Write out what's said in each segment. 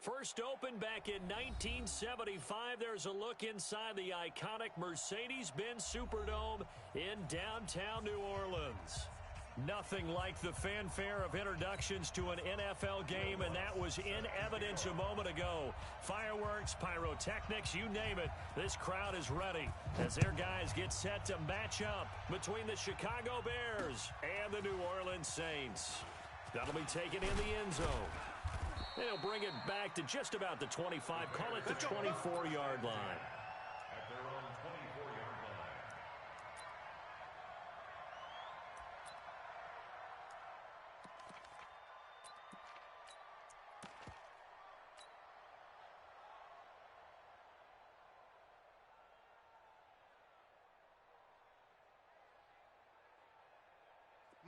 First opened back in 1975, there's a look inside the iconic Mercedes-Benz Superdome in downtown New Orleans. Nothing like the fanfare of introductions to an NFL game, and that was in evidence a moment ago. Fireworks, pyrotechnics, you name it, this crowd is ready as their guys get set to match up between the Chicago Bears and the New Orleans Saints. That'll be taken in the end zone. They'll bring it back to just about the 25, call it the 24-yard line. At their own 24-yard line.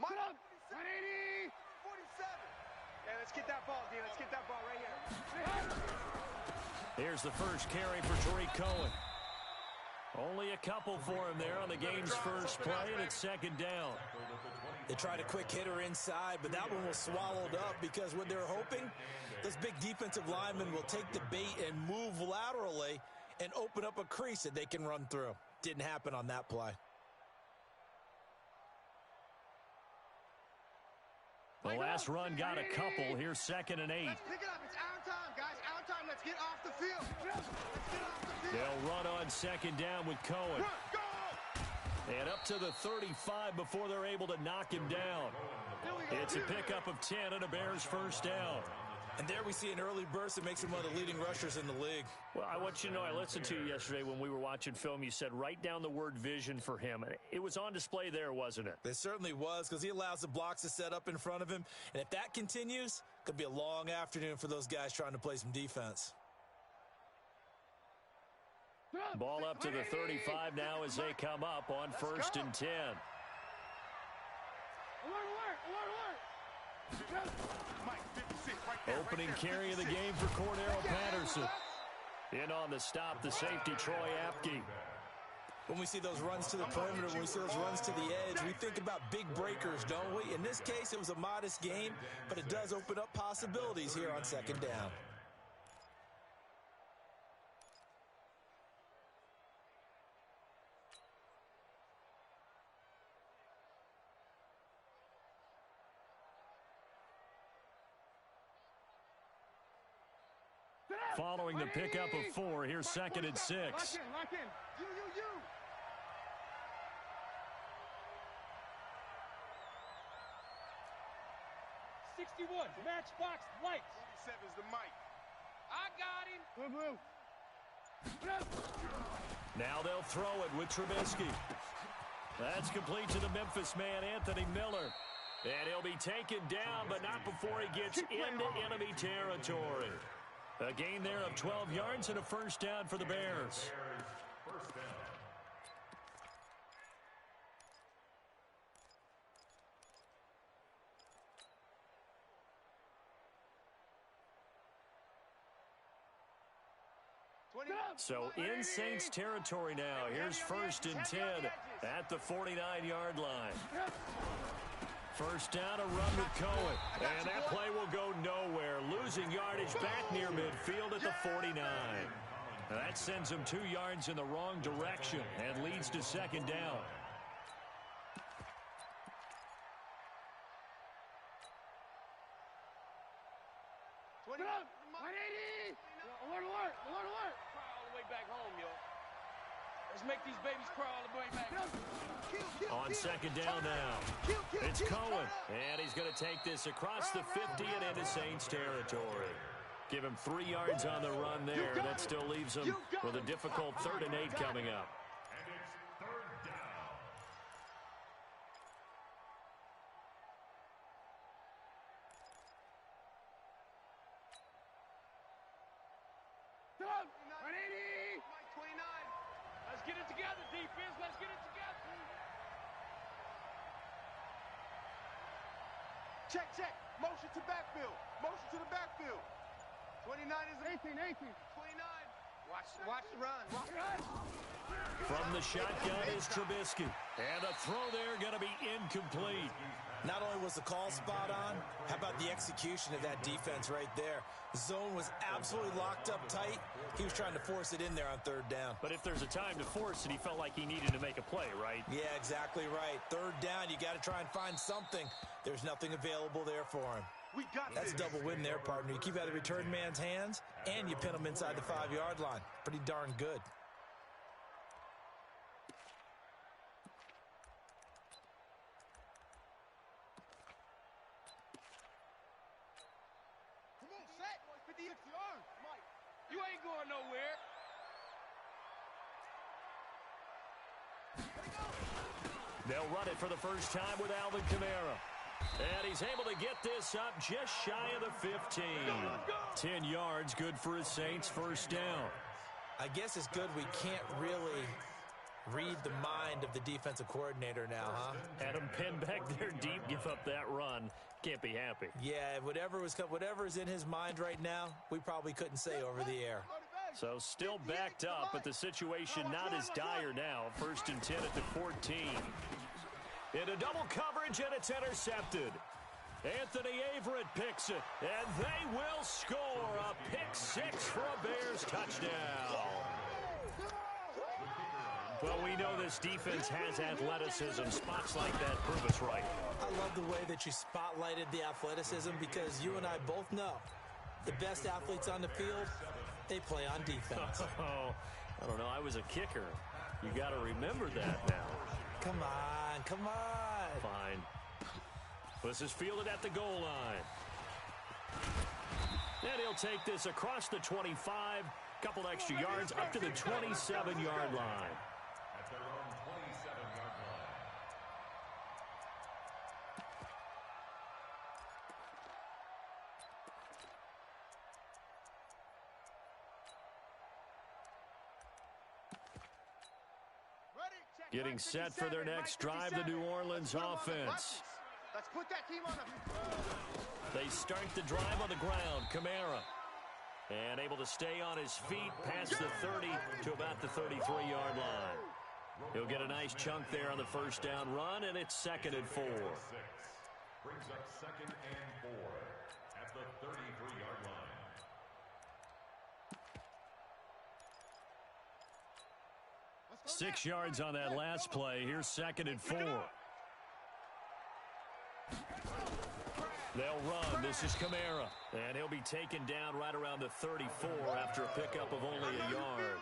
Mike, 180, 47. Yeah, let's get that ball, D. Let's get that ball right here. Here's the first carry for Tariq Cohen. Only a couple for him there on the game's first play, and it's second down. They tried a quick hitter inside, but that one was swallowed up because what they're hoping, this big defensive lineman will take the bait and move laterally and open up a crease that they can run through. Didn't happen on that play. The last run got a couple. Here's 2nd and 8. Let's pick it up. It's our time, guys. Our time. Let's get off the field. Let's get off the field. They'll run on 2nd down with Cohen. Run, go! And up to the 35 before they're able to knock him down. It's a pickup of 10 and a Bears first down. And there we see an early burst that makes him one of the leading rushers in the league. Well, I want you to know, I listened to you yesterday when we were watching film. You said write down the word vision for him. It was on display there, wasn't it? It certainly was, because he allows the blocks to set up in front of him. And if that continues, it could be a long afternoon for those guys trying to play some defense. Ball up to the 35 now as they come up on 1st and 10. Opening carry of the game for Cordero Patterson. In on the stop, the safety, Troy Apke. When we see those runs to the perimeter, when we see those runs to the edge, we think about big breakers, don't we? In this case, it was a modest game, but it does open up possibilities here on 2nd down. Following the pickup of 4, here's 2nd and 6. Lock in. You. 61, matchbox lights. 47's the mic. I got him. Blue. Now they'll throw it with Trubisky. That's complete to the Memphis man, Anthony Miller. And he'll be taken down, but not before he gets into enemy territory. A gain there of 12 yards and a first down for the Bears. First down. So in Saints territory now. Here's 1st and 10 at the 49-yard line. First down, a run with Cohen. And that play will go nowhere. Losing yardage back near midfield at the 49. That sends him 2 yards in the wrong direction and leads to 2nd down. Alert. Crawl all the way back home, yo. Let's make these babies crawl all the way back home. On 2nd down now. It's Cohen. And he's going to take this across the 50 and into Saints territory. Give him 3 yards on the run there. That still leaves him with a difficult 3rd and 8 coming up. And it's 3rd down. Mike 29. Let's get it together, defense. Let's get it together. Check. Motion to backfield. Motion to the backfield. 29 is 18. 29. Watch the run. From the shotgun is Trubisky. And a throw there going to be incomplete. Not only was the call spot on, how about the execution of that defense right there? Zone was absolutely locked up tight. He was trying to force it in there on third down. But if there's a time to force it, he felt like he needed to make a play, right? Yeah, exactly right. Third down, you got to try and find something. There's nothing available there for him. That's a double win there, partner. You keep out of the return man's hands, and you pin him inside the 5-yard line. Pretty darn good. You ain't going nowhere. They'll run it for the first time with Alvin Kamara. And he's able to get this up just shy of the 15. 10 yards, good for his Saints, first down. I guess it's good we can't really read the mind of the defensive coordinator now, huh? Had him pinned back there deep, give up that run. Can't be happy. Yeah, whatever's in his mind right now, we probably couldn't say over the air. So still backed up, but the situation not as dire now. First and 10 at the 14. Into double coverage, and it's intercepted. Anthony Averett picks it, and they will score a pick six for a Bears touchdown. Well, we know this defense has athleticism. Spots like that prove us right. I love the way that you spotlighted the athleticism because you and I both know the best athletes on the field, they play on defense. Oh, I don't know. I was a kicker. You got to remember that now. Come on, come on. Fine. This is fielded at the goal line. And he'll take this across the 25. Couple extra yards up to the 27-yard line. At their own 27-yard line. Getting set for their next drive, the New Orleans offense. Let's put that team on the... They start the drive on the ground. Kamara. And able to stay on his feet past the 30 to about the 33-yard line. He'll get a nice chunk there on the first down run, and it's 2nd and 4. Brings up 2nd and 4 at the 33-yard line. 6 yards on that last play. Here's 2nd and 4. They'll run. This is Kamara. And he'll be taken down right around the 34 after a pickup of only a yard.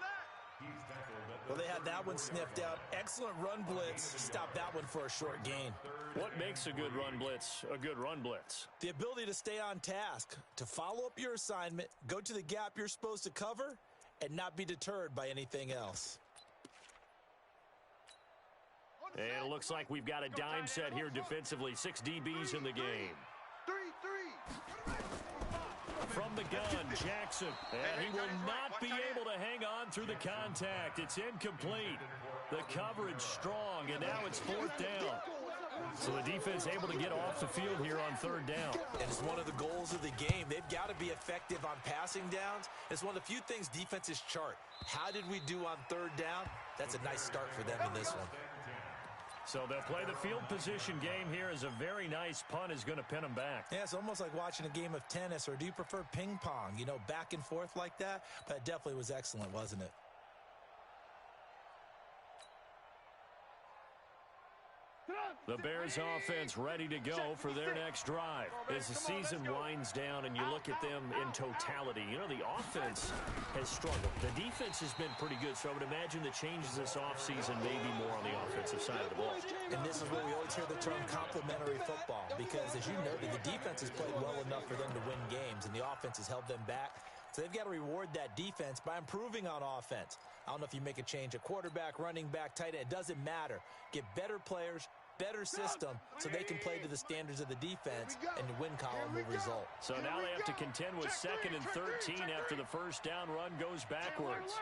Well, they had that one sniffed out. Excellent run blitz. Stop that one for a short gain. What makes a good run blitz a good run blitz? The ability to stay on task, to follow up your assignment, go to the gap you're supposed to cover, and not be deterred by anything else. And it looks like we've got a dime set here defensively. 6 DBs in the game. 3-3. From the gun, Jackson. And he will not be able to hang on through the contact. It's incomplete. The coverage strong, and now it's 4th down. So the defense able to get off the field here on 3rd down. And it's one of the goals of the game. They've got to be effective on passing downs. It's one of the few things defenses chart. How did we do on 3rd down? That's a nice start for them in this one. So they'll play the field position game here as a very nice punt is going to pin them back. Yeah, it's almost like watching a game of tennis, or do you prefer ping pong? You know, back and forth like that? But it definitely was excellent, wasn't it? The Bears offense ready to go for their next drive. As the season winds down and you look at them in totality, you know, the offense has struggled. The defense has been pretty good, so I would imagine the changes this offseason may be more on the offensive side of the ball. And this is where we always hear the term complementary football, because as you noted, the defense has played well enough for them to win games, and the offense has held them back. So they've got to reward that defense by improving on offense. I don't know if you make a change, a quarterback, running back, tight end, it doesn't matter. Get better players, better system, so they can play to the standards of the defense, and the win column will result. So now they have to contend with 2nd and 13 after the first down run goes backwards.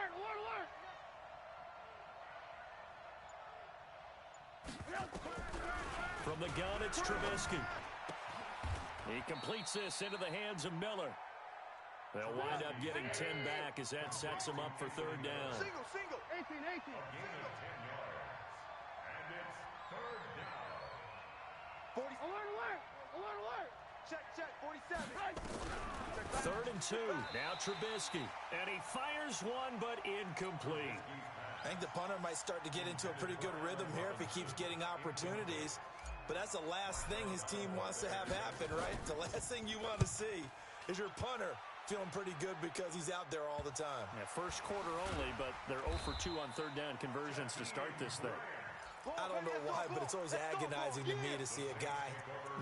From the gun, it's Trubisky. He completes this into the hands of Miller. They'll wind up getting 10 back as that sets them up for 3rd down. Single. 18. A gain of 10 yards. And it's 3rd down. 40. Check, 47. Third and 2. Now Trubisky. And he fires one, but incomplete. I think the punter might start to get into a pretty good rhythm here if he keeps getting opportunities. But that's the last thing his team wants to have happen, right? The last thing you want to see is your punter feeling pretty good because he's out there all the time. Yeah, first quarter only, but they're 0 for 2 on third down conversions to start this thing. I don't know why, but it's always agonizing to me to see a guy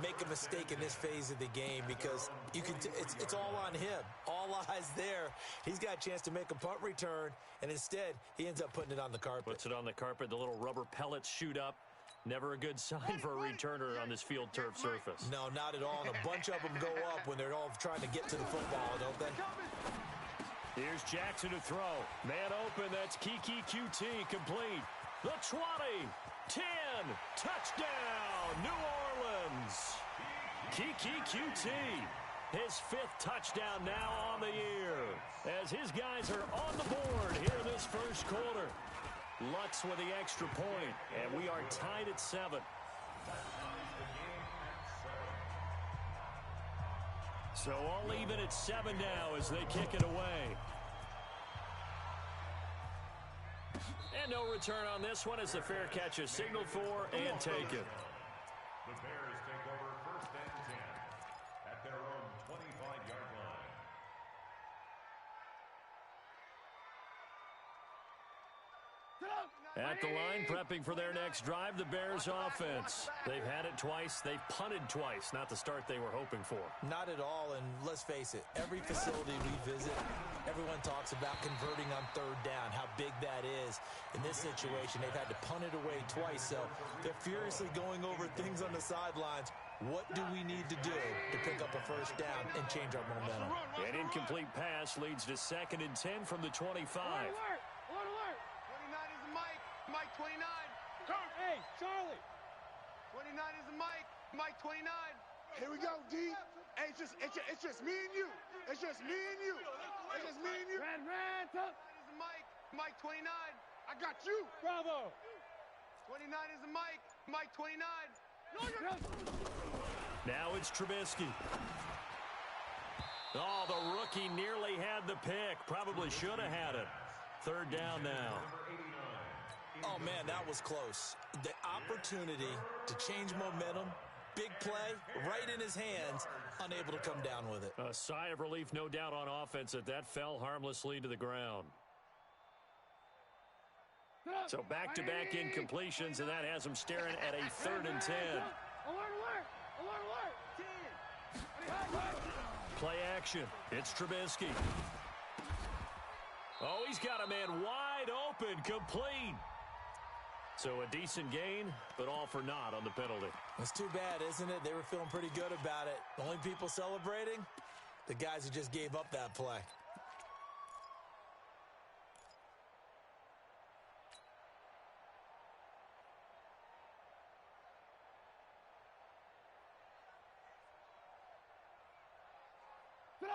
make a mistake in this phase of the game because you can. It's all on him. All eyes there. He's got a chance to make a punt return, and instead he ends up putting it on the carpet. Puts it on the carpet. The little rubber pellets shoot up. Never a good sign for a returner on this field turf surface. No, not at all. And a bunch of them go up when they're all trying to get to the football, don't they? Here's Jackson to throw. Man open. That's Kiki QT complete. The 20. 10. Touchdown, New Orleans. Kiki QT. His 5th touchdown now on the year. As his guys are on the board here in this first quarter. Lutz with the extra point, and we are tied at 7. So all even at 7 now as they kick it away. And no return on this one as the fair catch is signaled for and taken. The Bears take over first and 10 at their own 25-yard line. At the line, prepping for their next drive, the Bears offense. They've had it twice. They've punted twice. Not the start they were hoping for. Not at all, and let's face it, every facility we visit, everyone talks about converting on third down, how big that is. In this situation, they've had to punt it away twice, so they're furiously going over things on the sidelines. What do we need to do to pick up a first down and change our momentum? An incomplete pass leads to 2nd and 10 from the 25. Alert! 29 is the Mike. Mike 29. Hey, Charlie. 29 is the Mike. Mike 29. Here we go, D. Hey, it's just me and you. It's just me and you. It's just me and you. Red, 29 is the Mike. Mike 29. I got you. Bravo. 29 is the Mike. Mike 29. Now it's Trubisky. Oh, the rookie nearly had the pick. Probably should have had it. Third down now. Oh, man, that was close. The opportunity to change momentum, big play, right in his hands, unable to come down with it. A sigh of relief, no doubt, on offense that fell harmlessly to the ground. So back-to-back incompletions, and that has them staring at a 3rd and 10. Alert! Play action. It's Trubisky. Oh, he's got a man wide open, complete. So a decent gain, but all for naught on the penalty. It's too bad, isn't it? They were feeling pretty good about it. The only people celebrating, the guys who just gave up that play.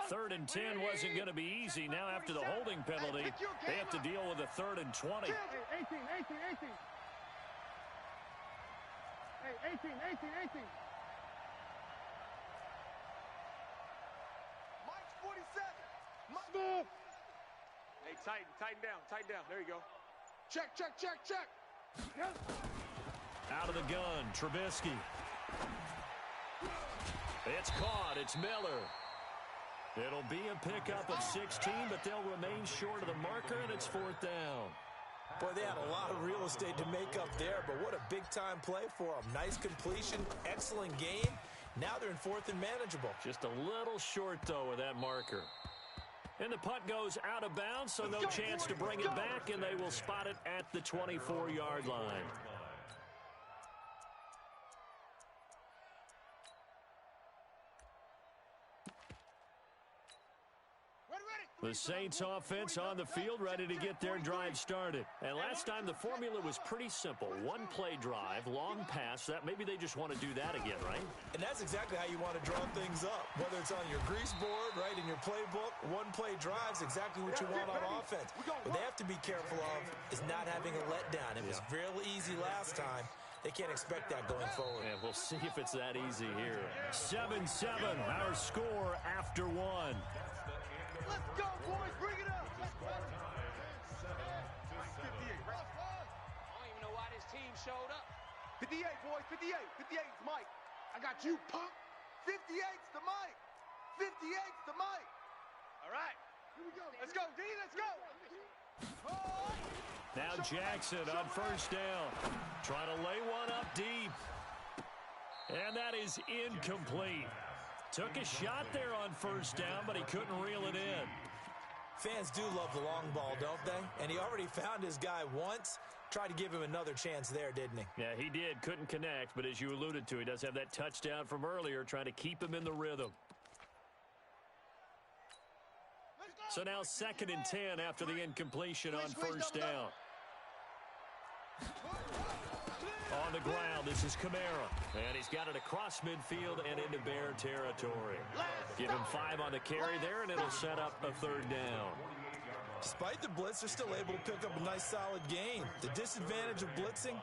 Third and 10 wasn't going to be easy. Now after the holding penalty, they have to deal with a 3rd and 20. 18. Hey, 18. Mike's 47. Move. Hey, tighten down. There you go. Check. Out of the gun, Trubisky. It's caught. It's Miller. It'll be a pickup of 16, but they'll remain short of the marker, and it's 4th down. Boy, they had a lot of real estate to make up there, but what a big-time play for them. Nice completion, excellent game. Now they're in 4th and manageable. Just a little short, though, of that marker. And the punt goes out of bounds, so no chance to bring it back, and they will spot it at the 24-yard line. The Saints offense on the field, ready to get their drive started. And last time the formula was pretty simple. One play drive, long pass. That maybe they just want to do that again, right? And that's exactly how you want to draw things up. Whether it's on your grease board, right, in your playbook, one play drive's exactly what you want on offense. What they have to be careful of is not having a letdown. It was real easy last time. they can't expect that going forward. And we'll see if it's that easy here. 7-7, our score after one. Let's go, boys. Bring it up. 58, right? I don't even know why this team showed up. 58, boys. 58. 58's Mike. I got you, punk. 58's the Mike. 58's the Mike. All right. Here we go. Let's go, D. Let's go. Now Jackson on first down. Trying to lay one up deep. And that is incomplete. Took a shot there on first down, but he couldn't reel it in. Fans do love the long ball, don't they? And he already found his guy once. Tried to give him another chance there, didn't he? Yeah, he did. Couldn't connect, but as you alluded to, he does have that touchdown from earlier, trying to keep him in the rhythm. So now 2nd and 10 after the incompletion on first down. On the ground, this is Kamara. And he's got it across midfield and into Bear territory. Give him 5 on the carry there, and it'll set up a 3rd down. Despite the blitz, they're still able to pick up a nice solid gain. The disadvantage of blitzing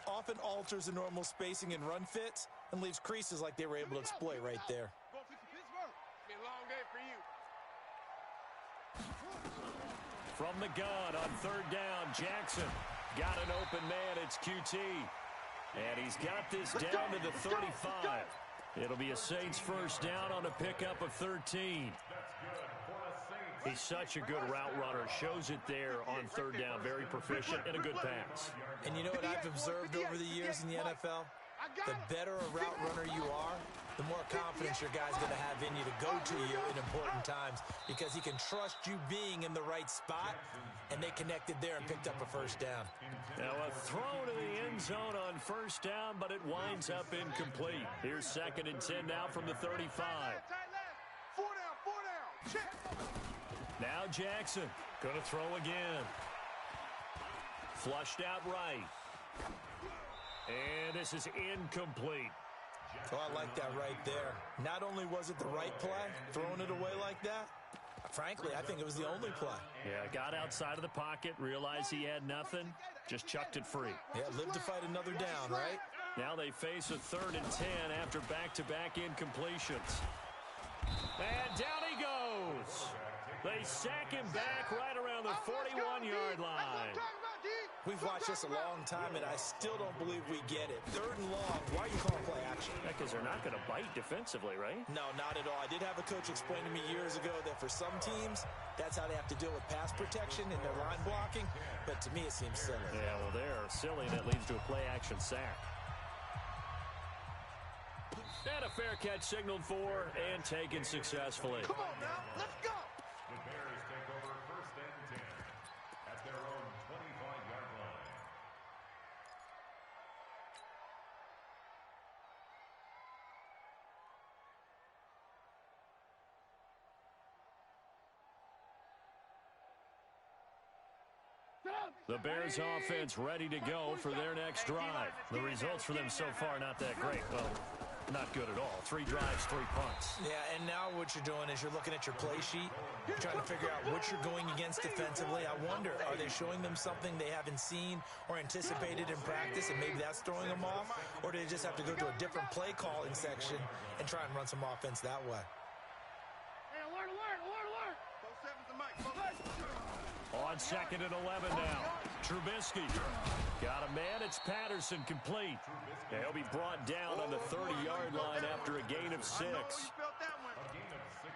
often alters the normal spacing and run fits and leaves creases like they were able to exploit right there. Been a long day for you. From the gun on 3rd down, Jackson got an open man. It's QT. And he's got this down to the 35. It'll be a Saints first down on a pickup of 13. He's such a good route runner. Shows it there on 3rd down. Very proficient and a good pass. And you know what I've observed over the years in the NFL? The better a route runner you are, the more confidence your guy's going to have in you to go to you in important times because he can trust you being in the right spot, and they connected there and picked up a first down. Now a throw to the end zone on first down, but it winds up incomplete. Here's 2nd and 10 now from the 35. 4 down. Check. Now Jackson going to throw again. Flushed out right. And this is incomplete. Oh, I like that right there. Not only was it the right play, throwing it away like that, frankly, I think it was the only play. Yeah, got outside of the pocket, realized he had nothing, just chucked it free. Yeah, live to fight another down, right? Now they face a 3rd and 10 after back-to-back incompletions. And down he goes. They sack him back right around the 41-yard line. We've watched this a long time, and I still don't believe we get it. 3rd and long, why are you calling play action? Because they're not going to bite defensively, right? No, not at all. I did have a coach explain to me years ago that for some teams, that's how they have to deal with pass protection and their line blocking, but to me it seems silly. Yeah, well, they're silly, and it leads to a play-action sack. And a fair catch signaled for and taken successfully. Come on now, let's go. The Bears take over 1st and 10 at their own 25-yard line. The Bears offense ready to go for their next drive. The results for them so far not that great. Well, not good at all. 3 drives, 3 punts. Yeah, and now what you're doing is you're looking at your play sheet. You're trying to figure out what you're going against defensively. I wonder, are they showing them something they haven't seen or anticipated in practice, and maybe that's throwing them off? Or do they just have to go to a different play calling section and try and run some offense that way? Hey, alert. Both 7's the Mike. On 2nd and 11 now. Trubisky got a man. It's Patterson complete. And he'll be brought down on the 30-yard line after a gain of 6.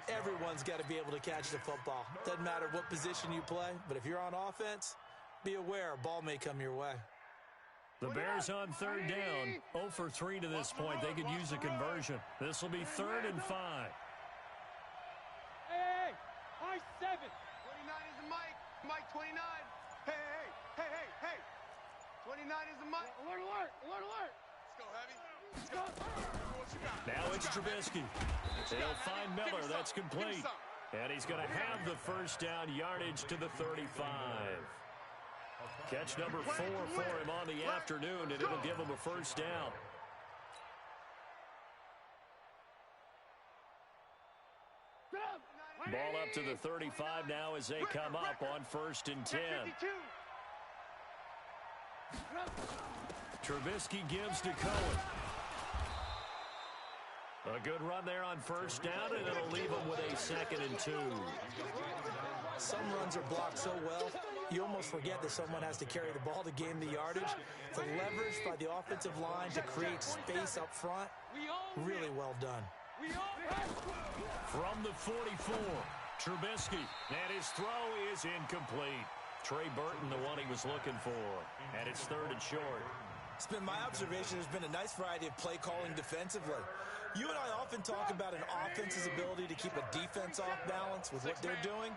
Everyone's got to be able to catch the football. Doesn't matter what position you play, but if you're on offense, be aware a ball may come your way. The Bears on 3rd down. 0 for 3 to this point. They could use a conversion. This will be 3rd and 5. Hey, high 7. 29 is the Mike. Mike 29. Hey. 29 is the Mike. Alert. Let's go, Heavy. Let's go. Now it's Trubisky. They'll find Miller. That's complete. And he's going to have the first down yardage to the 35. Catch number 4 for him on the afternoon, and it'll give him a first down. Ball up to the 35 now as they come up on 1st and 10. Trubisky gives to Cohen. A good run there on first down, and it'll leave him with a 2nd and 2. Some runs are blocked so well, you almost forget that someone has to carry the ball to gain the yardage. The leverage by the offensive line to create space up front, really well done. From the 44, Trubisky, and his throw is incomplete. Trey Burton, the one he was looking for, and it's 3rd and short. It's been my observation there's been a nice variety of play calling defensively. You and I often talk about an offense's ability to keep a defense off balance with what they're doing.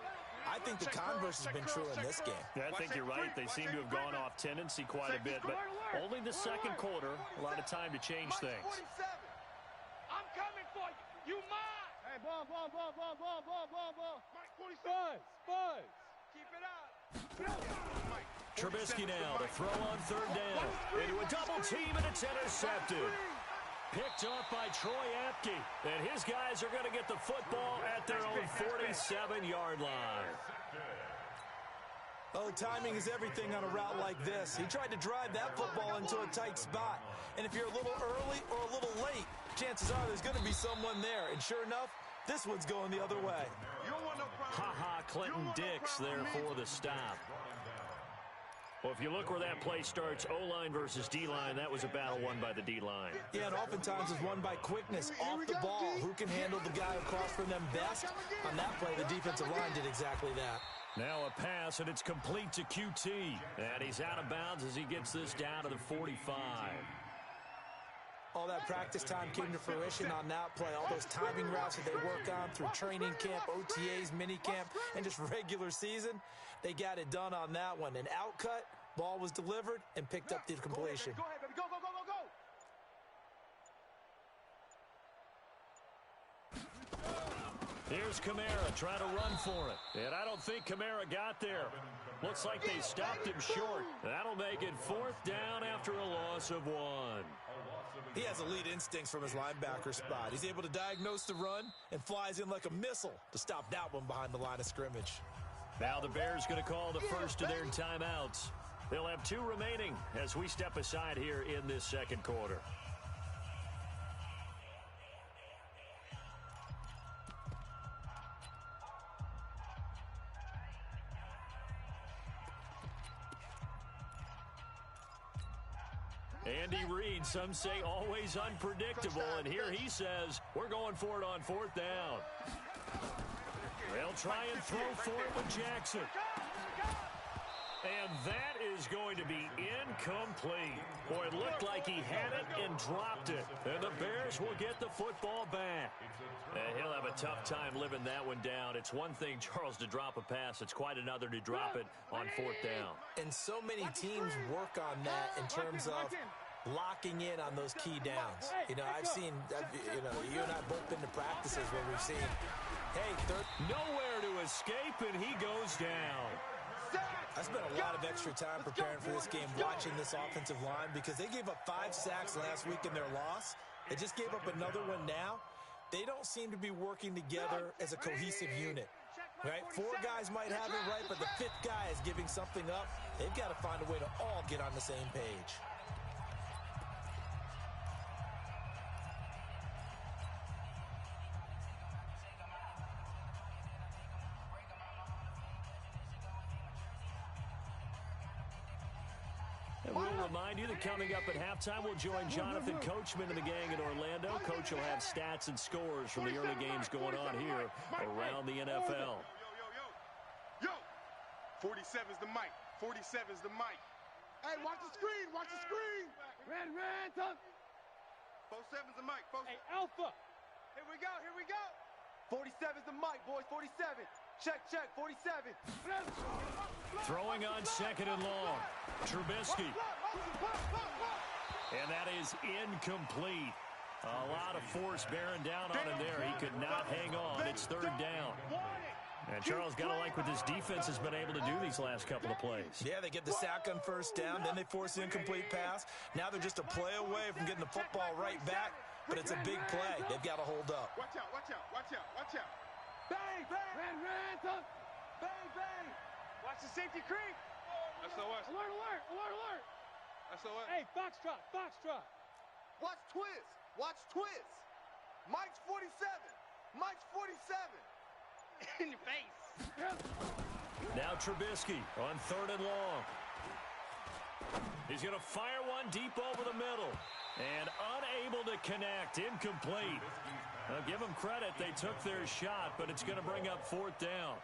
I think the converse has been true in this game. Yeah, I think you're right. They seem to have gone off tendency quite a bit, but only the second quarter, a lot of time to change things. I'm coming for you. You mine. Hey, ball. Mike, 47. Buzz. Keep it up. Trubisky now to throw on 3rd down. Into a double team, and it's intercepted. Picked off by Troy Apke. And his guys are going to get the football at their own 47-yard line. Oh, timing is everything on a route like this. He tried to drive that football into a tight spot. And if you're a little early or a little late, chances are there's going to be someone there. And sure enough, this one's going the other way. Clinton Dix there for the stop. Well, if you look where that play starts, O-line versus D-line, that was a battle won by the D-line. Yeah, and oftentimes it's won by quickness off the ball. Who can handle the guy across from them best? On that play, the defensive line did exactly that. Now a pass, and it's complete to QT. And he's out of bounds as he gets this down to the 45. All that practice time came to fruition on that play. All those timing routes that they work on through training camp, OTAs, minicamp, and just regular season, they got it done on that one. An outcut, ball was delivered, and picked up the completion. Go ahead, baby. Go. Here's Kamara trying to run for it. And I don't think Kamara got there. Looks like they stopped him short. That'll make it 4th down after a loss of 1. He has elite instincts from his linebacker spot. He's able to diagnose the run and flies in like a missile to stop that one behind the line of scrimmage. Now the Bears going to call the first of their timeouts. They'll have 2 remaining as we step aside here in this second quarter. Andy Reid, some say always unpredictable, and here he says we're going for it on 4th down. They'll try and throw for it with Jackson. And that is going to be incomplete. Boy, it looked like he had it and dropped it. And the Bears will get the football back. And he'll have a tough time living that one down. It's one thing, Charles, to drop a pass. It's quite another to drop it on 4th down. And so many teams work on that in terms of locking in on those key downs. You know, you and I both been to practices where we've seen, hey, nowhere to escape, and he goes down. I spent a lot of extra time preparing for this game, watching this offensive line, because they gave up 5 sacks last week in their loss. They just gave up another one now. They don't seem to be working together as a cohesive unit, right? 4 guys might have it right, but the 5th guy is giving something up. They've got to find a way to all get on the same page. And we'll remind you that coming up at halftime, we'll join Jonathan Coachman and the gang in Orlando. Coach will have stats and scores from the early games going on here around the NFL. Yo, 47's the mic. 47's the mic. Hey, watch the screen. Watch the screen. Red, tough. 47's the mic. Hey, Alpha. Here we go. 47's the mic, boys. 47. Check, 47. Throwing on 2nd and long. Trubisky. And that is incomplete. A lot of force bearing down on him there. He could not hang on. It's 3rd down. And Charles, got to like what this defense has been able to do these last couple of plays. Yeah, they get the sack on 1st down, then they force the incomplete pass. Now they're just a play away from getting the football right back, but it's a big play. They've got to hold up. Watch out. Bang. Red, tough. Bang. Watch the safety creep. SOS. Alert. Hey, foxtrot, foxtrot. Watch twist. Watch twist. Mike's 47. Mike's 47. In your face. Now Trubisky on 3rd and long. He's going to fire one deep over the middle. And unable to connect. Incomplete. Now, give them credit. They took their shot, but it's going to bring up 4th down.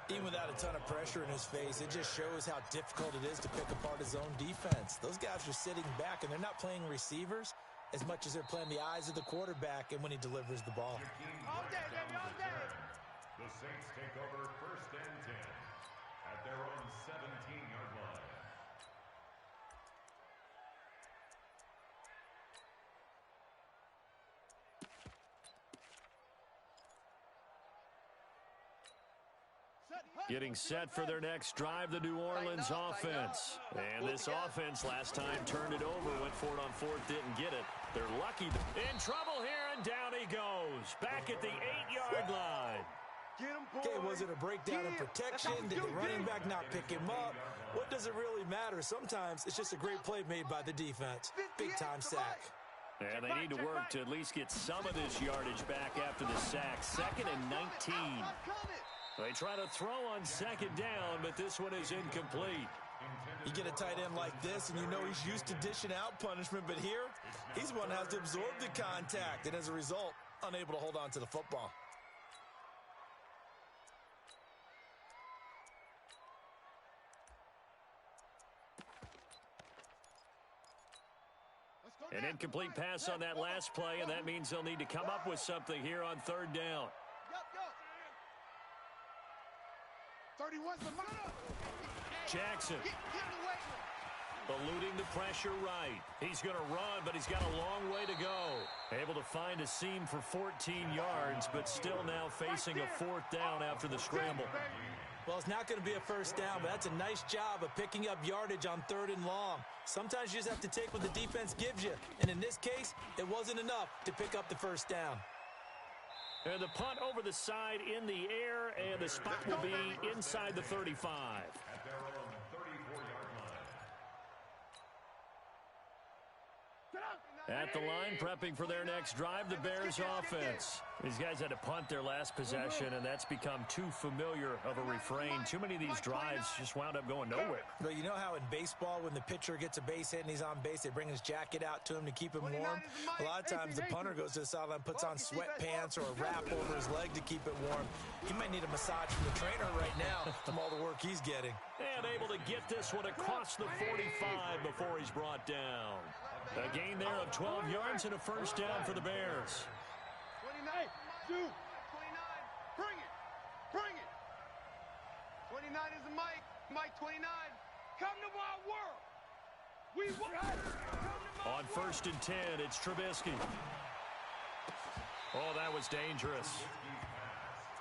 Even without a ton of pressure in his face, it just shows how difficult it is to pick apart his own defense. Those guys are sitting back, and they're not playing receivers as much as they're playing the eyes of the quarterback and when he delivers the ball. All day, baby, all day. The Saints take over 1st and 10 at their own 17-yard line. Getting set for their next drive, the New Orleans offense. And this offense last time turned it over, went for it on 4th, didn't get it. They're lucky. In trouble here, and down he goes. Back at the 8-yard line. Okay, was it a breakdown in protection? Did the running back not pick him up? What does it really matter? Sometimes it's just a great play made by the defense. Big-time sack. And they need to work to at least get some of this yardage back after the sack. 2nd and 19. They try to throw on 2nd down, but this one is incomplete. You get a tight end like this, and you know he's used to dishing out punishment, but here, he's one that has to absorb the contact, and as a result, unable to hold on to the football. An incomplete pass on that last play, and that means they'll need to come up with something here on 3rd down. 31's the mark. Jackson eluding the pressure right. He's going to run, but he's got a long way to go. Able to find a seam for 14 yards, but still now facing a 4th down after the scramble. Well, it's not going to be a 1st down, but that's a nice job of picking up yardage on 3rd and long. Sometimes you just have to take what the defense gives you, and in this case, it wasn't enough to pick up the 1st down. And the punt over the side in the air, and the spot will be inside the 35. At their own 34-yard line. At the line, prepping for their next drive, the Bears offense. These guys had to punt their last possession, and that's become too familiar of a refrain. Too many of these drives just wound up going nowhere. But you know how in baseball, when the pitcher gets a base hit and he's on base, they bring his jacket out to him to keep him warm? A lot of times the punter goes to the sideline, puts on sweatpants or a wrap over his leg to keep it warm. He might need a massage from the trainer right now from all the work he's getting. And able to get this one across the 45 before he's brought down. A gain there of 12 yards and a 1st down for the Bears. 29, 29, bring it, bring it. 29 is the Mike, Mike 29. Come to my world. We want. On 1st and 10, it's Trubisky. Oh, that was dangerous.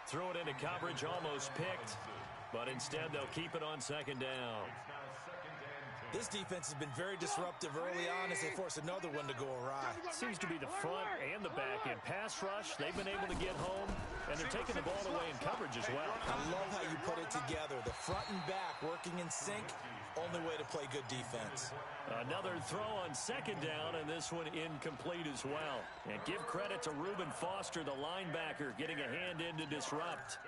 Threw it into coverage, almost picked, but instead they'll keep it on 2nd down. This defense has been very disruptive early on as they force another one to go awry. Seems to be the front and the back end. Pass rush, they've been able to get home, and they're taking the ball away in coverage as well. I love how you put it together. The front and back working in sync, only way to play good defense. Another throw on 2nd down, and this one incomplete as well. And give credit to Reuben Foster, the linebacker, getting a hand in to disrupt.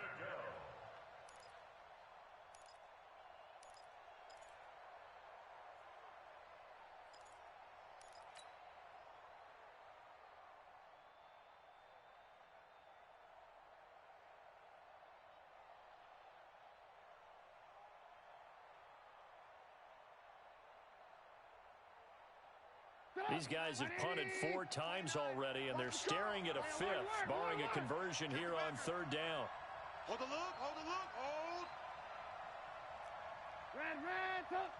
These guys have punted 4 times already, and they're staring at a 5th, barring a conversion here on 3rd down. Hold the look, hold the look, hold. Ran, tough.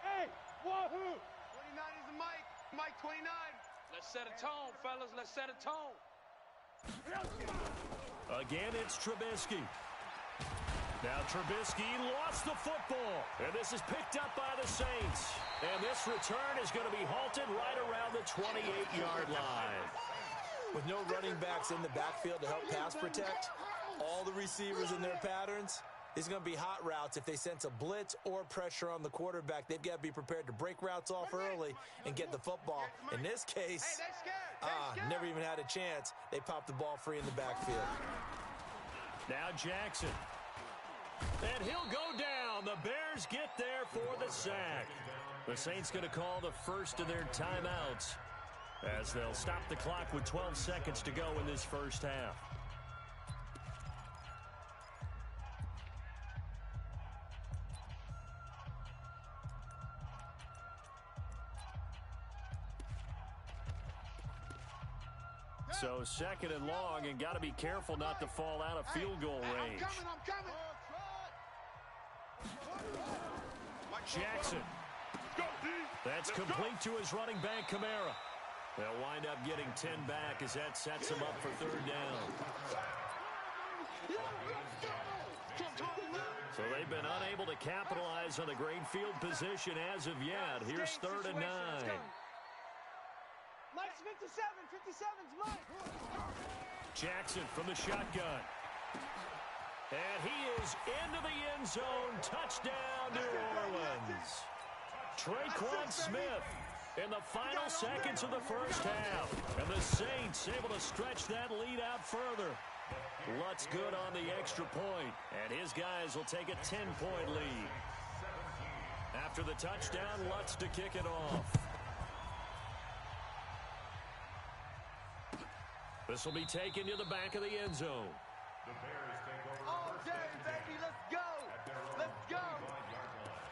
Hey, wahoo. 29 is the Mike, Mike 29. Let's set a tone, fellas. Let's set a tone. Again, it's Trubisky. Now Trubisky lost the football, and this is picked up by the Saints. And this return is going to be halted right around the 28-yard line. With no running backs in the backfield to help pass protect, all the receivers in their patterns, These are going to be hot routes. If they sense a blitz or pressure on the quarterback, they've got to be prepared to break routes off early and get the football. In this case, never even had a chance. They popped the ball free in the backfield. Now Jackson. And he'll go down. The Bears get there for the sack. The Saints going to call the first of their timeouts as they'll stop the clock with 12 seconds to go in this first half. So second and long, and got to be careful not to fall out of field goal range. I'm coming. Jackson. That's complete to his running back, Kamara. They'll wind up getting 10 back as that sets him up for third down. So they've been unable to capitalize on the great field position as of yet. Here's third and 9. Mike's 57. 57's Mike. Jackson from the shotgun. And he is into the end zone. Touchdown, New Orleans. Traquan Smith in the final seconds of the first half. And the Saints able to stretch that lead out further. Lutz good on the extra point. And his guys will take a 10-point lead. After the touchdown, Lutz to kick it off. This will be taken to the back of the end zone. The Bears take over All first day, and 10 baby. Let's go. at their own Let's go. 35-yard line.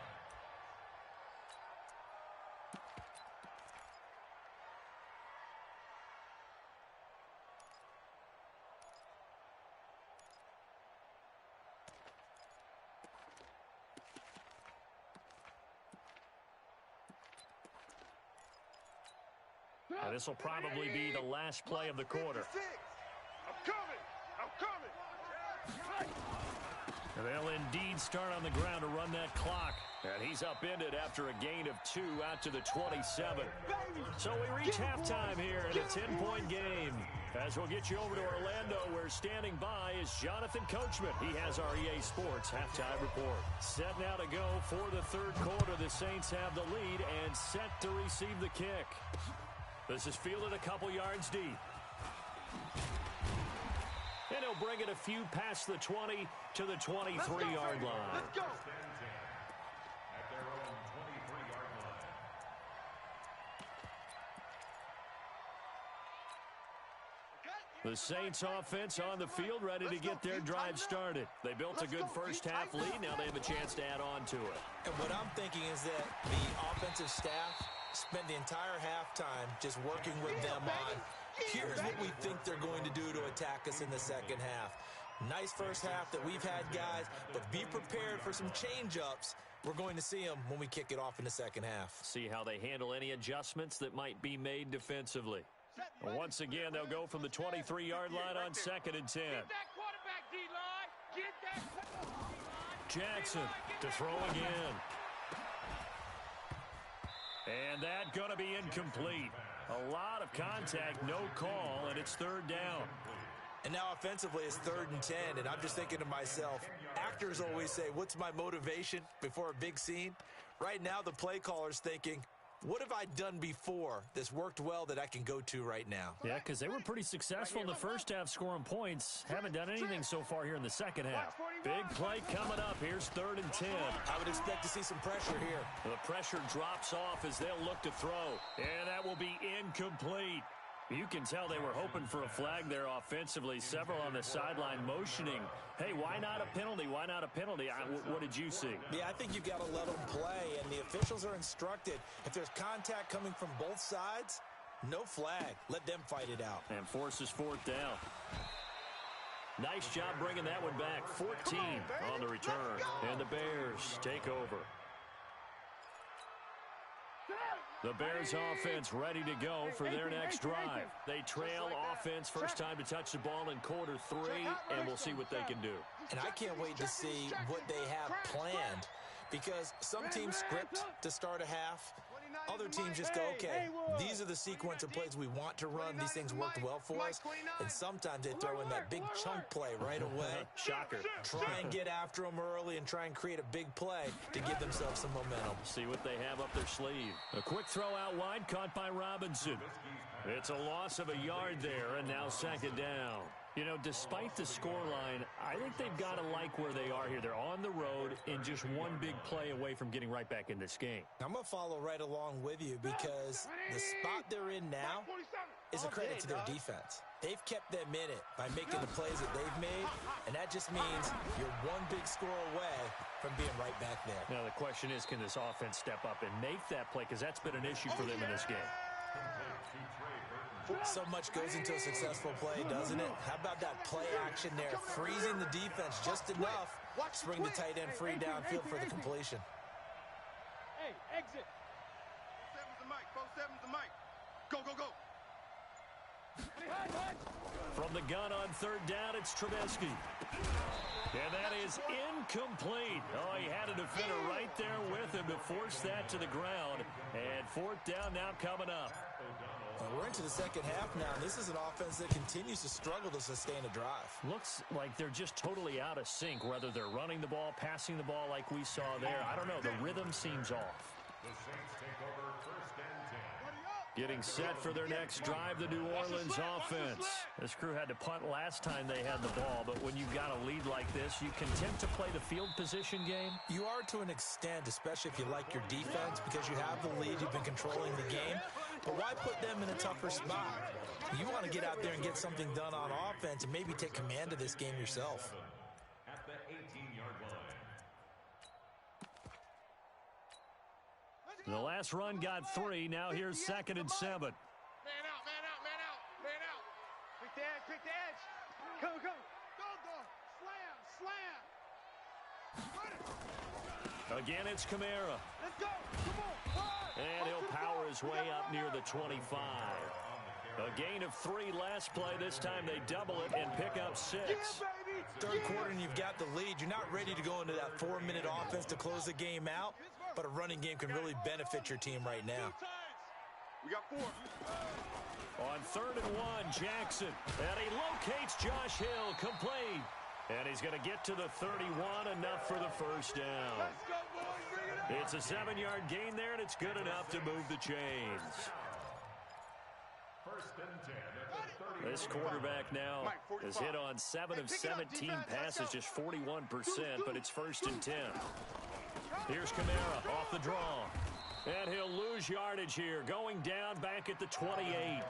And this will probably be the last play of the quarter. I'm coming. And they'll indeed start on the ground to run that clock. And he's upended after a gain of 2 out to the 27. So we reach halftime here in a 10-point game. As we'll get you over to Orlando, where standing by is Jonathan Coachman. He has our EA Sports halftime report. Set now to go for the third quarter. The Saints have the lead and set to receive the kick. This is fielded a couple yards deep. And he'll bring it a few past the 20 to the 23-yard line. Let's go. At their own 23-yard line. The Saints offense on the field, ready to get their drive started. They built a good first half lead. Now they have a chance to add on to it. And what I'm thinking is that the offensive staff spent the entire halftime just working with them on, here's what we think they're going to do to attack us in the second half. Nice first half that we've had, guys, but be prepared for some change-ups. We're going to see them when we kick it off in the second half. See how they handle any adjustments that might be made defensively. Once again, they'll go from the 23-yard line on second and 10. Get that quarterback, D-line. Get that quarterback. Jackson to throw again. And that going to be incomplete. A lot of contact, no call, and it's third down. And now offensively it's third and 10, and I'm just thinking to myself, actors always say, what's my motivation before a big scene? Right now the play caller's thinking, what have I done before that's worked well that I can go to right now? Yeah, because they were pretty successful in the first half scoring points. Haven't done anything so far here in the second half. Big play coming up. Here's third and 10. I would expect to see some pressure here. The pressure drops off as they'll look to throw. And that will be incomplete. You can tell they were hoping for a flag there offensively. Several on the sideline motioning. Hey, why not a penalty? Why not a penalty? What did you see? Yeah, I think you've got to let them play, and the officials are instructed. If there's contact coming from both sides, no flag. Let them fight it out. And forces fourth down. Nice job bringing that one back. 14 on the return. And the Bears take over. The Bears offense ready to go for their next drive. They trail offense first time to touch the ball in quarter 3, and we'll see what they can do. And I can't wait to see what they have planned, because some teams script to start a half. Other teams just go, okay, these are the sequence of plays we want to run. These things worked well for us. And sometimes they throw in that big chunk play right away. Shocker. Try and get after them early and try and create a big play to give themselves some momentum. See what they have up their sleeve. A quick throw out wide, caught by Robinson. It's a loss of a yard there, and now second down. You know, despite the scoreline, I think they've got to like where they are here. They're on the road and just one big play away from getting right back in this game. I'm going to follow right along with you because the spot they're in now is a credit to their defense. They've kept them in it by making the plays that they've made, and that just means you're one big score away from being right back there. Now, the question is, can this offense step up and make that play? Because that's been an issue for them in this game. So much goes into a successful play, doesn't it? How about that play action there, freezing the defense just enough to bring the tight end free downfield for the completion. Hey, exit. 7's the mic. 7's the mic. Go, go, go. From the gun on third down, it's Trubisky. And that is incomplete. Oh, he had a defender right there with him to force that to the ground. And fourth down now coming up. We're into the second half now. This is an offense that continues to struggle to sustain a drive. Looks like they're just totally out of sync, whether they're running the ball, passing the ball like we saw there. I don't know. The rhythm seems off. The Saints take over first and 10. Getting set for their next drive, the New Orleans offense. This crew had to punt last time they had the ball, but when you've got a lead like this, you content to play the field position game? You are to an extent, especially if you like your defense, because you have the lead, you've been controlling the game. But why put them in a tougher spot? You want to get out there and get something done on offense and maybe take command of this game yourself. At the 18-yard line. The last run got 3. Now here's 2nd and 7. Man out, man out, man out, man out. Pick the edge, pick the edge. Go, go. Go, go. Slam, slam. Again, it's Kamara. Let's go. Come on. And he'll power his way up near the 25. A gain of 3 last play. This time they double it and pick up 6. Third quarter and you've got the lead. You're not ready to go into that 4-minute offense to close the game out, but a running game can really benefit your team right now. We got 4. On 3rd and 1, Jackson. And he locates Josh Hill, complete. And he's going to get to the 31, enough for the first down. Let's go, boys. Bring it up. It's a 7-yard gain there, and it's good enough to move the chains. First and 10 at the 30. This quarterback now has hit on 7 of 17 passes, just 41%, but it's 1st and 10. Here's Kamara off the draw. And he'll lose yardage here, going down back at the 28.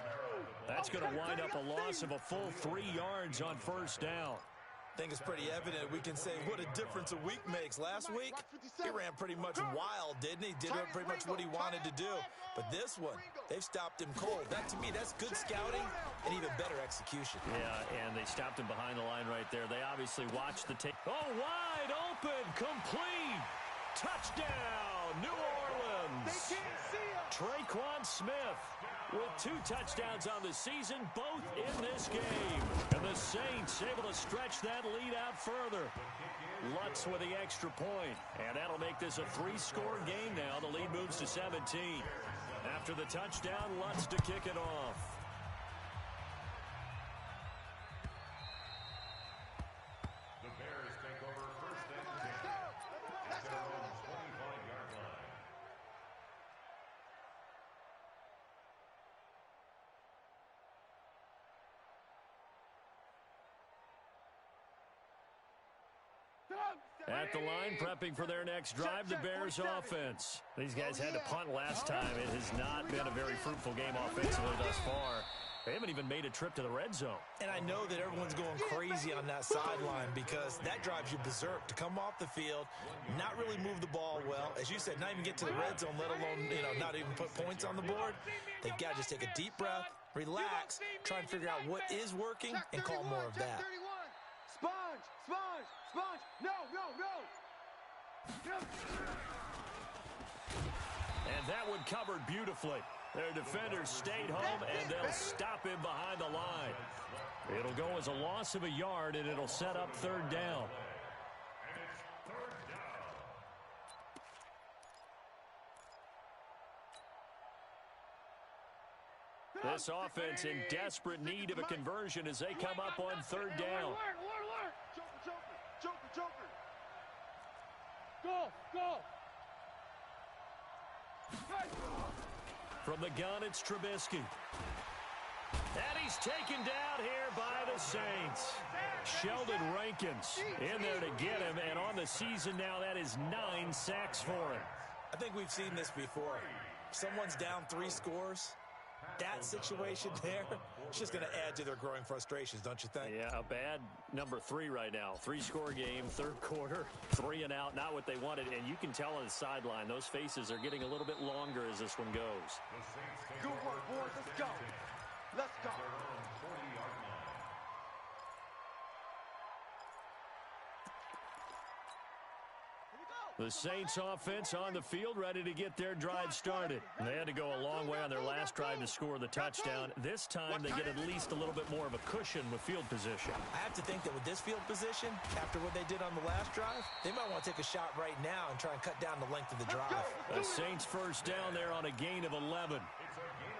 That's going to wind up a loss of a full 3 yards on first down. I think it's pretty evident. We can say what a difference a week makes. Last week, he ran pretty much wild, didn't he? Did pretty much what he wanted to do. But this one, they've stopped him cold. That, to me, that's good scouting and even better execution. Yeah, and they stopped him behind the line right there. They obviously watched the tape. Oh, wide open, complete. Touchdown, New Orleans. They can't see us. Traquan Smith with 2 touchdowns on the season, both in this game. And the Saints able to stretch that lead out further. Lutz with the extra point. And that'll make this a 3-score game now. The lead moves to 17. After the touchdown, Lutz to kick it off. The Bears take over first and 10. At their own 25-yard line. At the line, prepping for their next drive, the Bears offense. These guys had to punt last time. It has not been a very fruitful game offensively thus far. They haven't even made a trip to the red zone. And I know that everyone's going crazy on that sideline because that drives you berserk. To come off the field, not really move the ball well. As you said, not even get to the red zone, let alone, not even put points on the board. They've got to just take a deep breath, relax, try and figure out what is working, and call more of that. Sponge, sponge, sponge. No, no, no. And that one covered beautifully. Their defenders stayed home, and they'll stop him behind the line. It'll go as a loss of a yard, and it'll set up 3rd down. And it's 3rd down. This offense in desperate need of a conversion as they come up on third down. Joker. Go. From the gun, it's Trubisky. And he's taken down here by the Saints. Sheldon Rankins in there to get him, and on the season now, that is 9 sacks for him. I think we've seen this before. Someone's down 3 scores. That situation there, it's just going to add to their growing frustrations, don't you think? Yeah, a bad number 3 right now. 3-score game, third quarter, 3 and out, not what they wanted. And you can tell on the sideline, those faces are getting a little bit longer as this one goes. Good work, boys. Let's go. The Saints offense on the field, ready to get their drive started. They had to go a long way on their last drive to score the touchdown. This time they get at least a little bit more of a cushion with field position. I have to think that with this field position, after what they did on the last drive, they might want to take a shot right now and try and cut down the length of the drive. The Saints first down there on a gain of 11.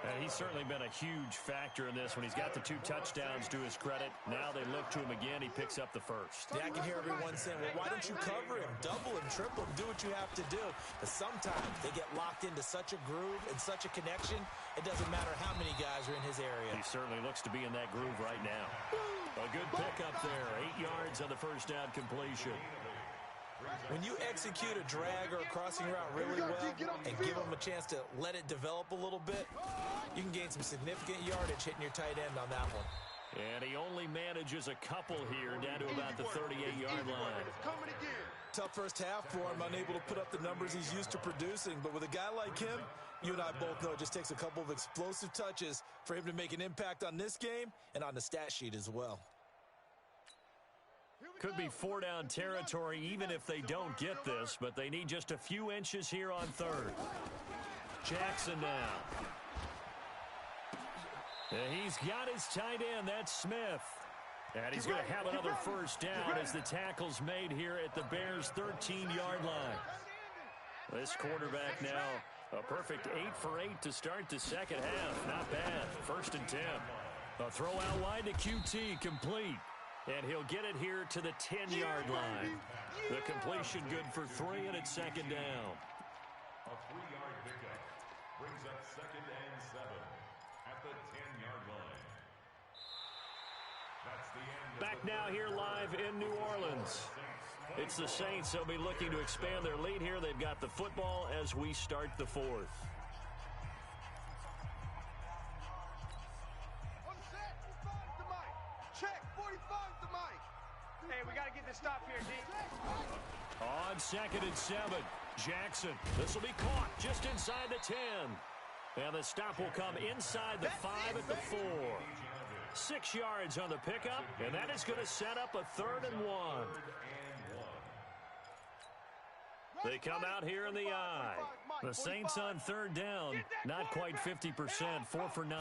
And he's certainly been a huge factor in this when he's got the 2 touchdowns to his credit. Now they look to him again. He picks up the first. Yeah, I can hear everyone saying, well, why don't you cover him, double him, triple him, do what you have to do. But sometimes they get locked into such a groove and such a connection, it doesn't matter how many guys are in his area. He certainly looks to be in that groove right now. A good pickup there. 8 yards on the first down completion. When you execute a drag or a crossing route really well and give them a chance to let it develop a little bit, you can gain some significant yardage hitting your tight end on that one. And he only manages a couple here down to about the 38-yard line. Tough first half for him, unable to put up the numbers he's used to producing. But with a guy like him, you and I both know it just takes a couple of explosive touches for him to make an impact on this game and on the stat sheet as well. Could be 4-down territory even if they don't get this, but they need just a few inches here on third. Jackson now. And he's got his tight end, that's Smith. And he's going to have another first down as the tackle's made here at the Bears' 13-yard line. This quarterback now, a perfect 8 for 8 to start the second half. Not bad. 1st and 10. A throw out wide to QT, complete. And he'll get it here to the 10-yard line. The completion good for 3, and it's second down. A 3-yard pickup brings up 2nd and 7 at the 10-yard line. That's the end. Back now here live in New Orleans. It's the Saints. They'll be looking to expand their lead here. They've got the football as we start the 4th. Hey, we got to get this stop here, D. On 2nd and 7, Jackson. This will be caught just inside the 10. And the stop will come inside the 5 at the 4. 6 yards on the pickup, and that is going to set up a 3rd and 1. They come out here in the I. The Saints on 3rd down, not quite 50%, 4 for 9.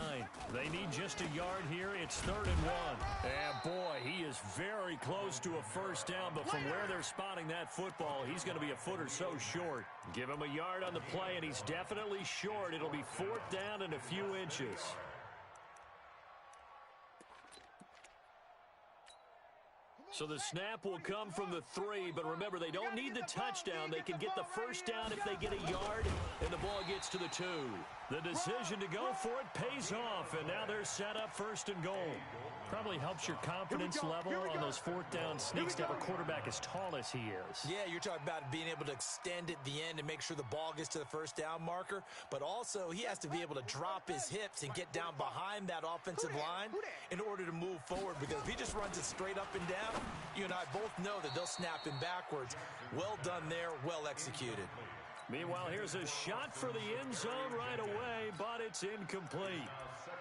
They need just a yard here. It's 3rd and 1. And boy, he is very close to a first down, but from where they're spotting that football, he's going to be a foot or so short. Give him a yard on the play, and he's definitely short. It'll be 4th down and a few inches. So the snap will come from the 3, but remember, they don't need the touchdown. They can get the first down if they get a yard, and the ball gets to the 2. The decision to go for it pays off, and now they're set up 1st and goal. Probably helps your confidence level on those 4th down sneaks to have a quarterback as tall as he is. Yeah, you're talking about being able to extend at the end and make sure the ball gets to the first down marker, but also he has to be able to drop his hips and get down behind that offensive line in order to move forward, because if he just runs it straight up and down, you and I both know that they'll snap him backwards. Well done there, well executed. Meanwhile, here's a shot for the end zone right away, but it's incomplete.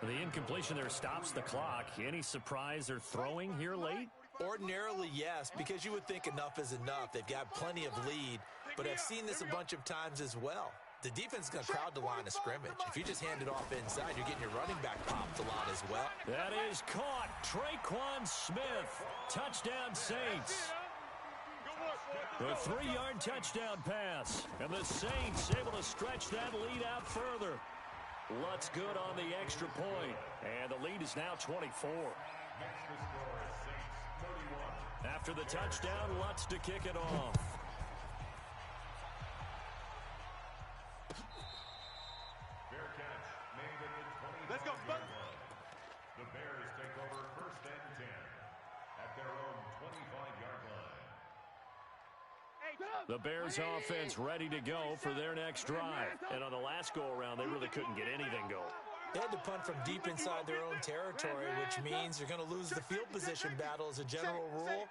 The incompletion there stops the clock. Any surprise they're throwing here late? Ordinarily, yes, because you would think enough is enough. They've got plenty of lead, but I've seen this a bunch of times as well. The defense is going to crowd the line of scrimmage. If you just hand it off inside, you're getting your running back popped a lot as well. That is caught. Traquan Smith. Touchdown, Saints. A 3-yard touchdown pass. And the Saints able to stretch that lead out further. Lutt's good on the extra point, and the lead is now 24. Next to score is Saints 31. After the touchdown, Lutt's to kick it off. Fair catch made at the 20. Let's go, line. The Bears take over first and 10 at their own 25-yard line. The Bears offense ready to go for their next drive. And on the last go-around, they really couldn't get anything going. They had to punt from deep inside their own territory, which means you're going to lose the field position battle as a general rule.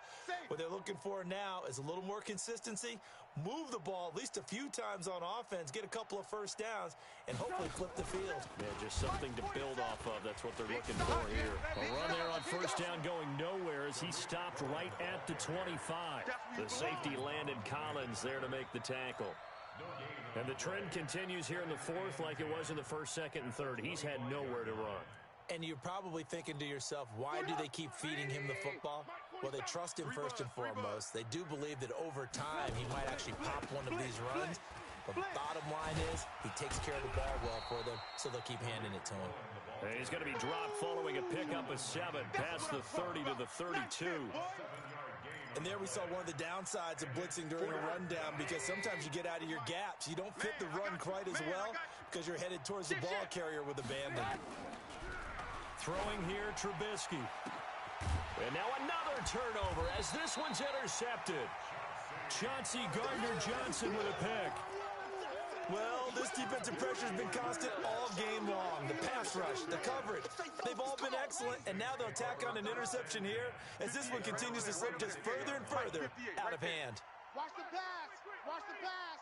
What they're looking for now is a little more consistency, move the ball at least a few times on offense, get a couple of first downs, and hopefully flip the field. Yeah, just something to build off of. That's what they're looking for here. A run there on first down going nowhere as he stopped right at the 25. The safety landed Collins there to make the tackle. And the trend continues here in the fourth like it was in the first, second, and third. He's had nowhere to run. And you're probably thinking to yourself, why do they keep feeding him the football? Well, they trust him first and foremost. They do believe that over time he might actually pop one of these runs. But bottom line is he takes care of the ball well for them, so they'll keep handing it to him. And he's going to be dropped following a pickup of 7 past the 30 to the 32. And there we saw one of the downsides of blitzing during a rundown, because sometimes you get out of your gaps. You don't fit the run quite as well because you're headed towards the ball carrier with abandon. Throwing here, Trubisky. And now another turnover as this one's intercepted. Chauncey Gardner-Johnson with a pick. Well, this defensive pressure has been constant all game long. The pass rush, the coverage, they've all been excellent, and now they'll tack on an interception here as this one continues to slip just further and further out of hand. Watch the pass. Watch the pass.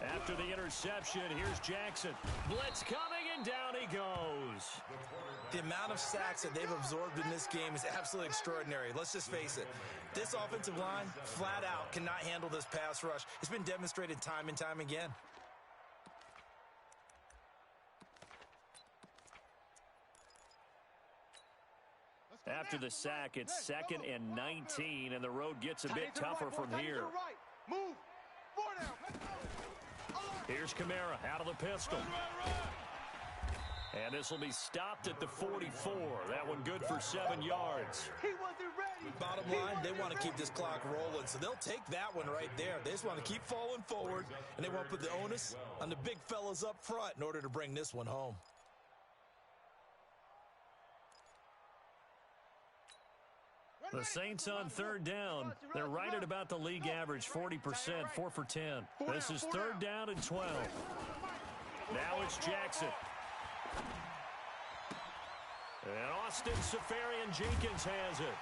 After the interception, here's Jackson. Blitz coming, and down he goes. The amount of sacks that they've absorbed in this game is absolutely extraordinary. Let's just face it. This offensive line, flat out, cannot handle this pass rush. It's been demonstrated time and time again. After the sack, it's 2nd and 19, and the road gets a bit tougher from here. Move. Here's Kamara out of the pistol. And this will be stopped at the 44. That one good for 7 yards. He wasn't ready. Bottom line, they want to keep this clock rolling, so they'll take that one right there. They just want to keep falling forward, and they want to put the onus on the big fellas up front in order to bring this one home. The Saints on 3rd down. They're right at about the league average, 40%, 4 for 10. This is 3rd down and 12. Now it's Jackson. And Austin Seferian-Jenkins has it.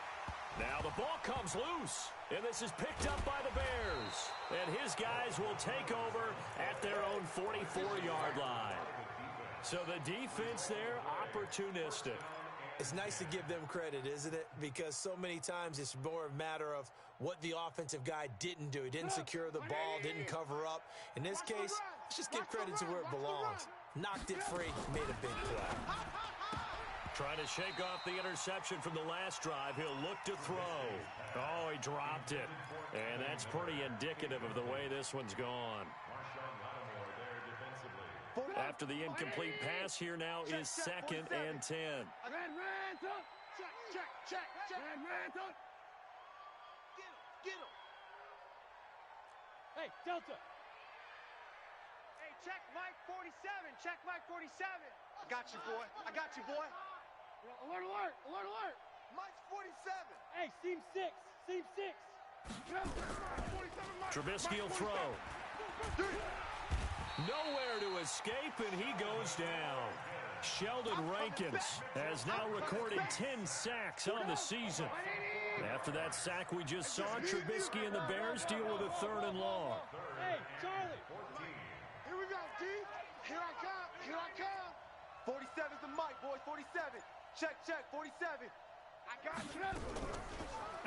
Now the ball comes loose, and this is picked up by the Bears. And his guys will take over at their own 44-yard line. So the defense there, opportunistic. It's nice to give them credit, isn't it? Because so many times it's more a matter of what the offensive guy didn't do. He didn't secure the ball, didn't cover up. In this case, let's just give credit to where it belongs. Knocked it free, made a big play. Trying to shake off the interception from the last drive. He'll look to throw. Oh, he dropped it. And that's pretty indicative of the way this one's gone. After the incomplete pass, here now is 2nd and 10. Check. Get him. Hey, Delta. Hey, check Mike 47. Check Mike 47. I got you, boy. Alert. Mike's 47. Hey, seam 6. Trubisky will throw. Nowhere to escape, and he goes down. Sheldon Rankins has now recorded 10 sacks on the season. After that sack we just saw, Trubisky and the Bears deal with a 3rd and long. Hey, Charlie. Here we go, D. Here I come. 47's the mic, boys. 47. Check, 47. I got you.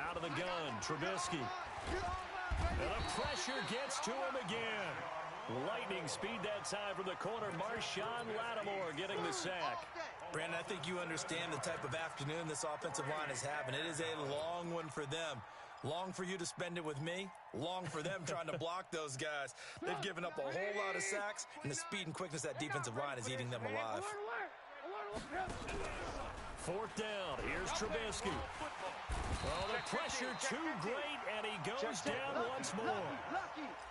Out of the gun, Trubisky. And the pressure gets to him again. Lightning speed that time from the corner. Marshawn Lattimore getting the sack. Brandon, I think you understand the type of afternoon this offensive line is having. It is a long one for them. Long for you to spend it with me. Long for them trying to block those guys. They've given up a whole lot of sacks, and the speed and quickness of that defensive line is eating them alive. Fourth down. Here's Trubisky. Oh, the pressure too great, and he goes down once more.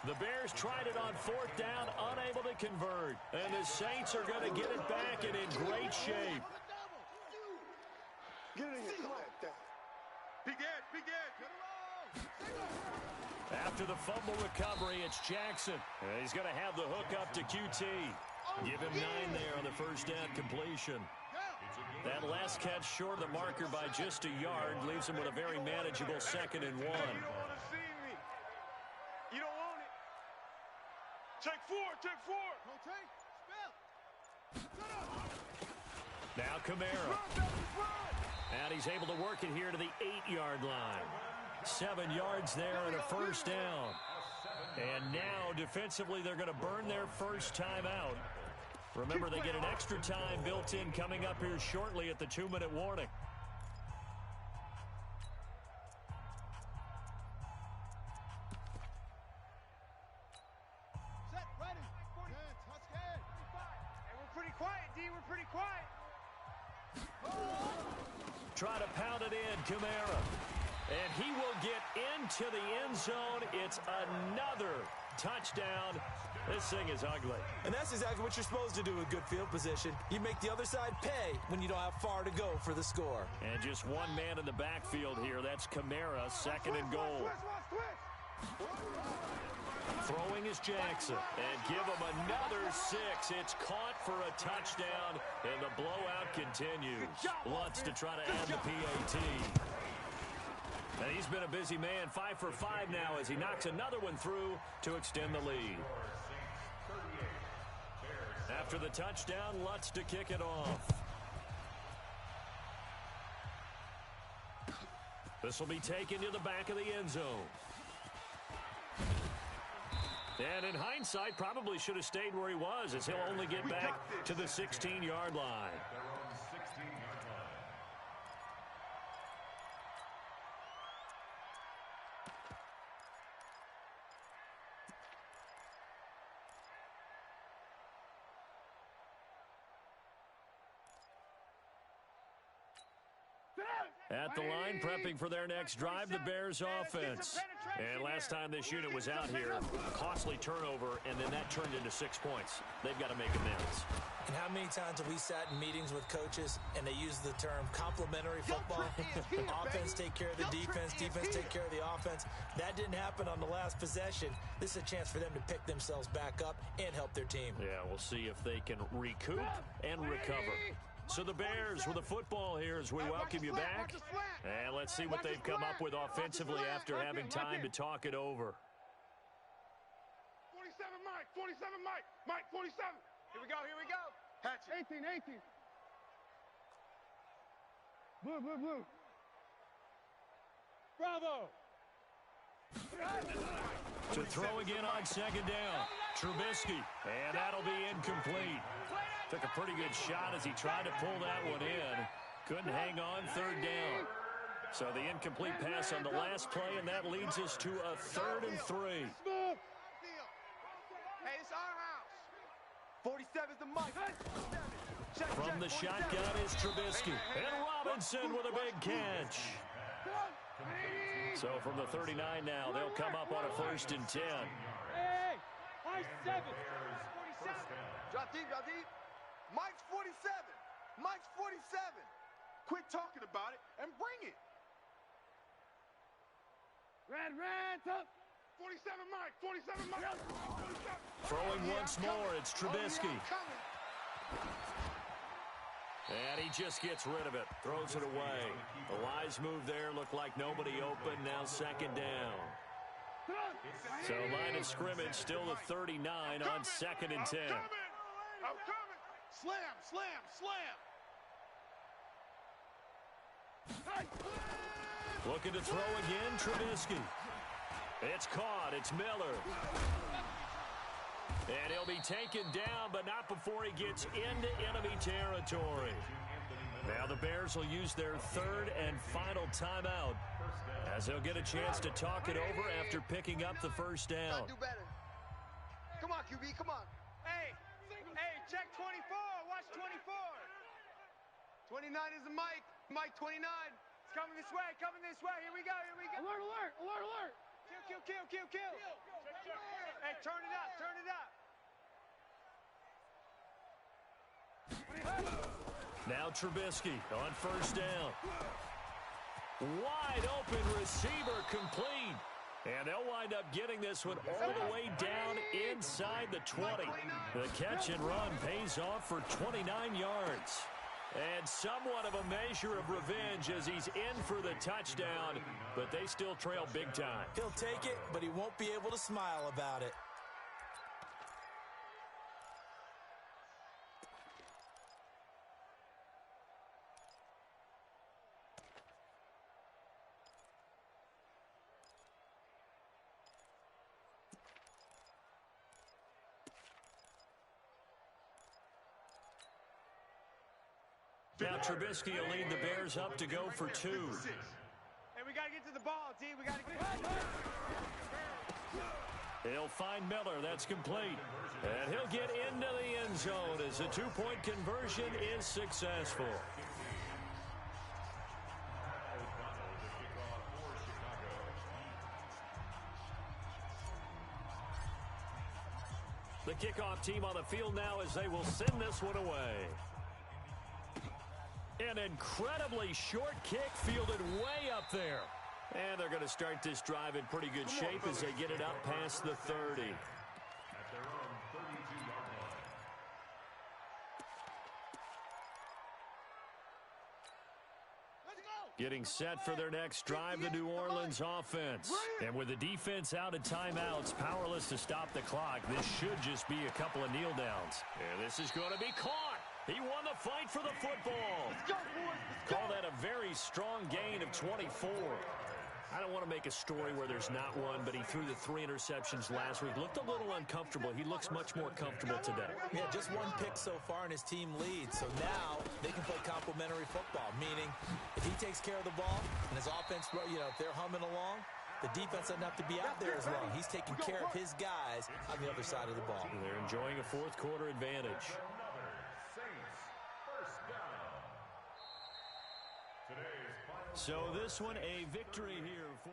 The Bears tried it on fourth down, unable to convert. And the Saints are going to get it back and in great shape. Get it in here. Big Ed, Big Ed. After the fumble recovery, it's Jackson. He's going to have the hook up to QT. Give him 9 there on the first down completion. That last catch short of the marker by just a yard leaves him with a very manageable 2nd and 1. You don't want to see me. You don't want it. Take 4, take 4. No take. Spell. Now Kamara. And he's able to work it here to the 8-yard line. 7 yards there and a first down. And now defensively they're going to burn their first time out. Remember, they get an extra time built in coming up here shortly at the 2-minute warning. Set, ready. Touchdown. And we're pretty quiet, D. We're pretty quiet. Try to pound it in, Kamara. And he will get into the end zone. It's another touchdown. This thing is ugly. And that's exactly what you're supposed to do with good field position. You make the other side pay when you don't have far to go for the score. And just one man in the backfield here. That's Kamara, 2nd and goal. Throwing is Jackson. And give him another 6. It's caught for a touchdown. And the blowout continues. Lutz to try to add the PAT. And he's been a busy man, 5 for 5 now as he knocks another one through to extend the lead. After the touchdown, Lutz to kick it off. This will be taken to the back of the end zone. And in hindsight, probably should have stayed where he was as he'll only get back to the 16-yard line. At the line, prepping for their next drive, the Bears offense. And last time this unit was out here, costly turnover, and then that turned into 6 points. They've got to make amends. And how many times have we sat in meetings with coaches and they use the term complementary football? Offense take care of the defense, defense take care of the offense. That didn't happen on the last possession. This is a chance for them to pick themselves back up and help their team. Yeah, we'll see if they can recoup and recover. So the Bears with the football here as we welcome you back. And let's see what they've come up with offensively after having time to talk it over. 47 Mike, 47 Mike, Mike 47. Here we go, here we go. Hatch it. 18, 18. Blue, blue, blue. Bravo. To throw again on 2nd down. Trubisky, and that'll be incomplete. Took a pretty good shot as he tried to pull that one in. Couldn't hang on, 3rd down. So the incomplete pass on the last play, and that leads us to a 3rd and 3. Hey, it's our house. 47's the mic. From the shotgun is Trubisky. And Robinson with a big catch. So from the 39 now, they'll come up on a 1st and 10. Hey, Mike 7. 47. Drop deep, drop deep. Mike's 47. Mike's 47. Quit talking about it and bring it. Red, up. 47 Mike, 47 Mike. 47. Throwing once more, it's Trubisky. And he just gets rid of it, throws it away. The wise move there, looked like nobody open, now 2nd down. So line of scrimmage, still the 39 on 2nd and 10. I'm coming. Slam, slam, slam. Looking to throw again, Trubisky. It's caught, it's Miller. And he'll be taken down, but not before he gets into enemy territory. Now the Bears will use their 3rd and final timeout as they'll get a chance to talk it over after picking up the first down. Do better. Come on, QB, come on. Hey, check 24. Watch 24. 29 is the Mike. Mike 29. It's coming this way, Here we go. Alert. Kill. Hey, turn it up. Now Trubisky on first down. Wide open receiver complete. And they'll wind up getting this one all the way down inside the 20. The catch and run pays off for 29 yards. And somewhat of a measure of revenge as he's in for the touchdown, but they still trail big time. He'll take it, but he won't be able to smile about it. Now Trubisky will lead the Bears up to go for 2. Hey, we got to get to the ball, D. We got to get He'll find Miller. That's complete. And he'll get into the end zone as the 2-point conversion is successful. The kickoff team on the field now as they will send this one away. An incredibly short kick fielded way up there. And they're going to start this drive in pretty good shape as they get it up past the 30. At their own 32-yard line. Getting set for their next drive, the New Orleans offense. And with the defense out of timeouts, powerless to stop the clock, this should just be a couple of kneel downs. And this is going to be caught. He won the fight for the football. Let's go, boys. Call that a very strong gain of 24. I don't want to make a story where there's not one, but he threw the 3 interceptions last week. Looked a little uncomfortable. He looks much more comfortable today. Yeah, just one pick so far and his team leads. So now they can play complementary football, meaning if he takes care of the ball and his offense, if they're humming along, the defense doesn't have to be out there as long. He's taking care of his guys on the other side of the ball. They're enjoying a fourth quarter advantage. So this one, a victory here for...